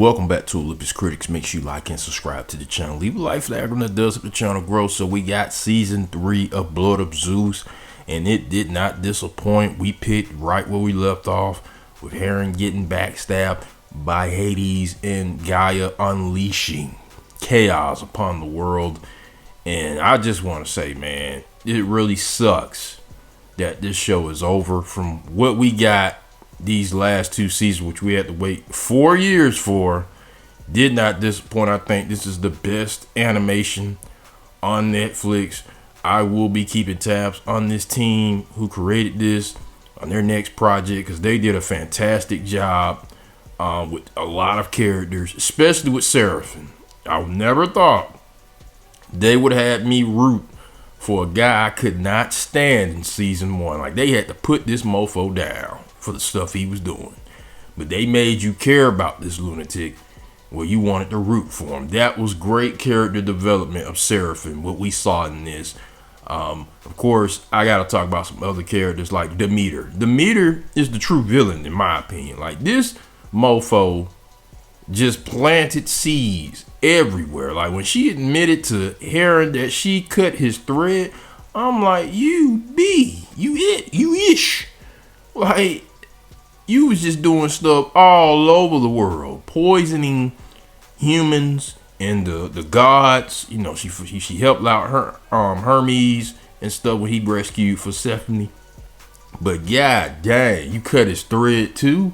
Welcome back to Olympus Critics. Make sure you like and subscribe to the channel. Leave a like flag when that does help the channel grow. So we got season 3 of Blood of Zeus, and it did not disappoint. We picked right where we left off, with Heron getting backstabbed by Hades and Gaia unleashing chaos upon the world. And I just want to say, man, it really sucks that this show is over. From what we got these last 2 seasons, which we had to wait 4 years for, did not disappoint. I think this is the best animation on Netflix. I will be keeping tabs on this team who created this on their next project, because they did a fantastic job with a lot of characters, especially with Seraphim. I never thought they would have had me root for a guy I could not stand in season 1. Like, they had to put this mofo down for the stuff he was doing, but they made you care about this lunatic. Well, you wanted to root for him. That was great character development of Seraphim, what we saw in this. Of course, I gotta talk about some other characters like Demeter. Demeter is the true villain, in my opinion. Like, this mofo just planted seeds everywhere. Like, when she admitted to Heron that she cut his thread, I'm like, you ish. Like, you was just doing stuff all over the world, poisoning humans and the gods. You know, she helped out her Hermes and stuff when he rescued Persephone. But god dang, you cut his thread too.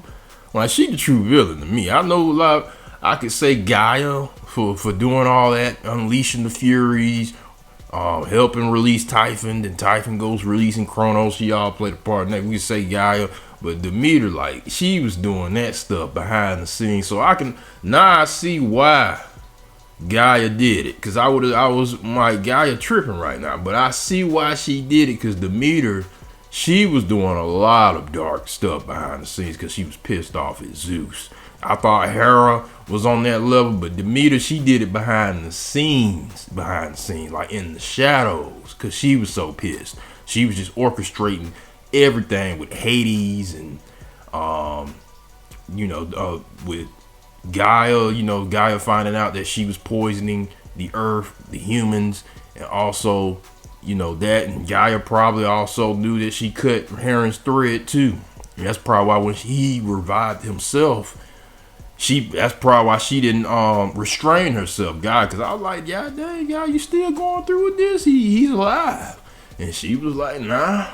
Like, she the true villain to me. I know a lot. I could say Gaia for doing all that, unleashing the Furies, helping release Typhon. Then Typhon goes releasing Kronos. She all played a part in that. We could say Gaia. But Demeter, like, she was doing that stuff behind the scenes. So I see why Gaia did it. Cause I was like, Gaia tripping right now. But I see why she did it. Cause Demeter, she was doing a lot of dark stuff behind the scenes, cause she was pissed off at Zeus. I thought Hera was on that level, but Demeter, she did it behind the scenes, like in the shadows, cause she was so pissed. She was just orchestrating everything with Hades and with Gaia. Gaia finding out that she was poisoning the earth, the humans, and also that, and Gaia probably also knew that she cut Heron's thread too. And that's probably why when he revived himself, that's probably why she didn't restrain herself, Gaia, because I was like, yeah, dang, Gaia, you still going through with this? He's alive. And she was like, nah,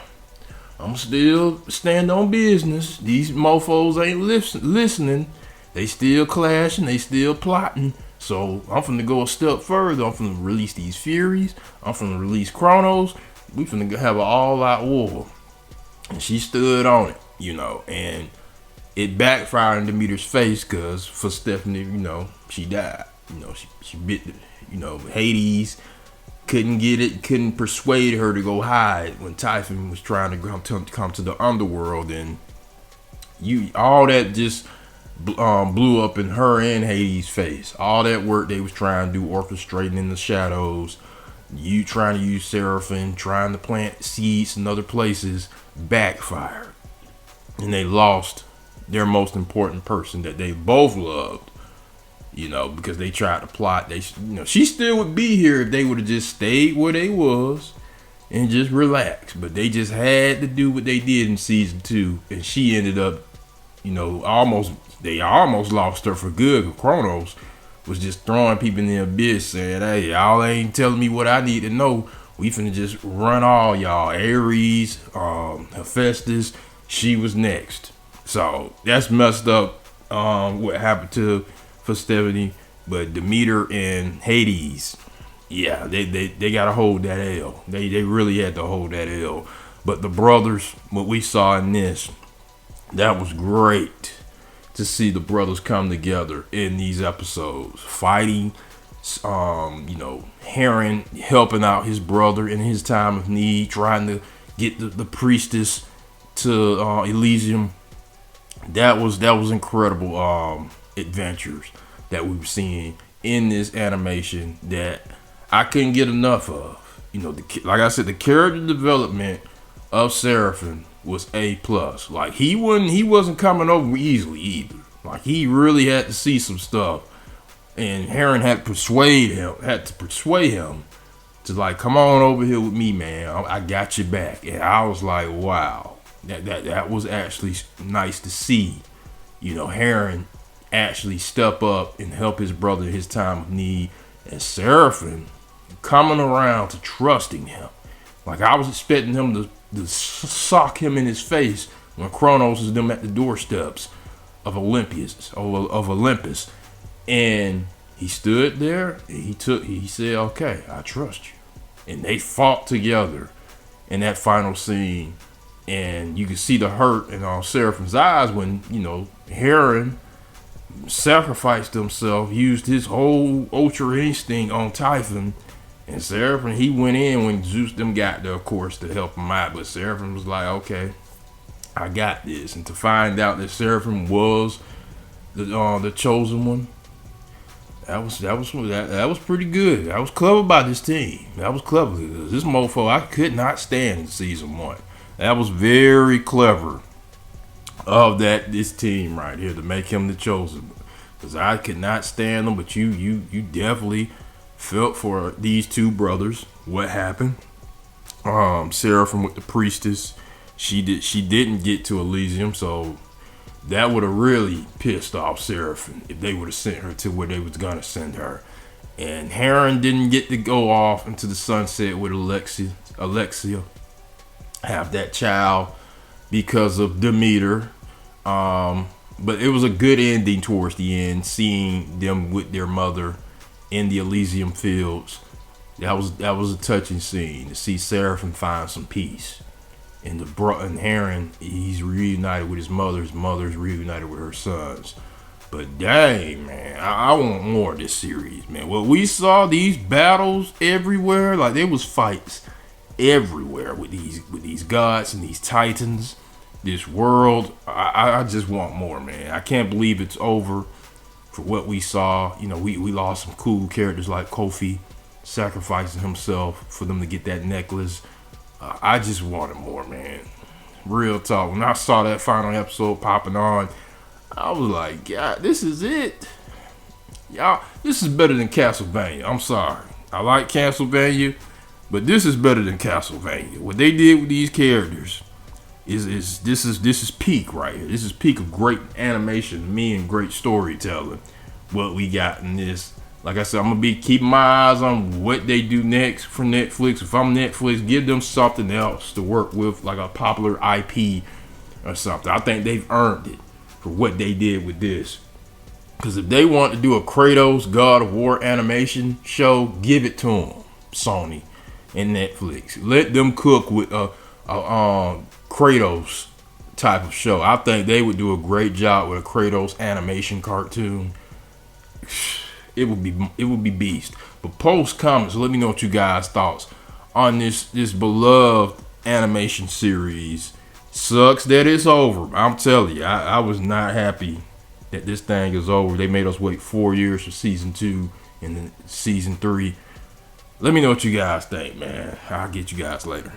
I'm still stand on business. These mofos ain't listening. They still clashing. They still plotting. So I'm finna go a step further. I'm finna release these Furies. I'm finna release Kronos. We finna have an all-out war. And she stood on it, and it backfired in Demeter's face, because for Stephanie, she died. She bit, Hades couldn't persuade her to go hide when Typhon was trying to come to the underworld, and all that just blew up in her and Hades' face. All that work they was trying to do, orchestrating in the shadows, you trying to use Seraphim, trying to plant seeds in other places, backfired, and they lost their most important person that they both loved. Because they tried to plot. She still would be here if they would have just stayed where they was and just relaxed. But they just had to do what they did in season 2, and she ended up, they almost lost her for good. Kronos was just throwing people in the abyss, saying, "Hey, y'all ain't telling me what I need to know. We finna just run all y'all." Ares, Hephaestus, she was next. So that's messed up. What happened to Persephone, but Demeter and Hades, yeah, they gotta hold that L. They really had to hold that L. But the brothers, what we saw in this, that was great to see the brothers come together in these episodes, fighting. Heron helping out his brother in his time of need, trying to get the priestess to Elysium. That was incredible adventures that we were seeing in this animation that I couldn't get enough of. Like I said, the character development of Seraphim was A+. Like, he wasn't coming over easily either. Like he really had to see some stuff, and Heron had to persuade him to like come on over here with me, man. I got your back, and I was like, wow, that was actually nice to see. You know, Heron actually step up and help his brother in his time of need, and Seraphim coming around to trusting him. Like I was expecting him to sock him in his face when Kronos is them at the doorsteps of Olympus, and he stood there and he said, "Okay, I trust you," and they fought together in that final scene, and you can see the hurt in Seraphim's eyes when Heron sacrificed himself, used his whole ultra instinct on Typhon. And Seraphim, he went in when Zeus them got there, of course, to help him out. But Seraphim was like, okay, I got this. And to find out that Seraphim was the chosen one, that was pretty good. That was clever by this team. That was clever. This mofo I could not stand in season 1. That was very clever of this team right here to make him the chosen one. Because I could not stand them, but you definitely felt for these two brothers. What happened? Seraphim with the priestess, she didn't get to Elysium, so that would have really pissed off Seraphim if they would have sent her to where they was gonna send her. And Heron didn't get to go off into the sunset with Alexia, have that child because of Demeter. But it was a good ending towards the end, seeing them with their mother in the Elysium fields. That was a touching scene to see Seraphim find some peace. And Heron, he's reunited with his mother. His mother's reunited with her sons. But dang, man, I want more of this series, man. Well, we saw these battles everywhere. Like there was fights everywhere with these gods and these titans. This world, I just want more, man. I can't believe it's over. For what we saw, we lost some cool characters like Kofi sacrificing himself for them to get that necklace. I just wanted more, man. Real talk. When I saw that final episode popping on, I was like, God, this is it. Y'all, this is better than Castlevania. I'm sorry. I like Castlevania, but this is better than Castlevania. What they did with these characters this is peak right here. This is peak of great animation to me and great storytelling. What we got in this. Like I said, I'm gonna be keeping my eyes on what they do next for Netflix. If I'm Netflix, give them something else to work with, like a popular IP or something. I think they've earned it for what they did with this. Because if they want to do a Kratos God of War animation show, give it to them, Sony and Netflix. Let them cook with a Kratos type of show. I think they would do a great job with a Kratos animation cartoon. It would be beast. But post comments, let me know what you guys thoughts on this beloved animation series. Sucks that it's over. I'm telling you, I was not happy that this thing is over. They made us wait 4 years for season 2 and then season 3. Let me know what you guys think, man. I'll get you guys later.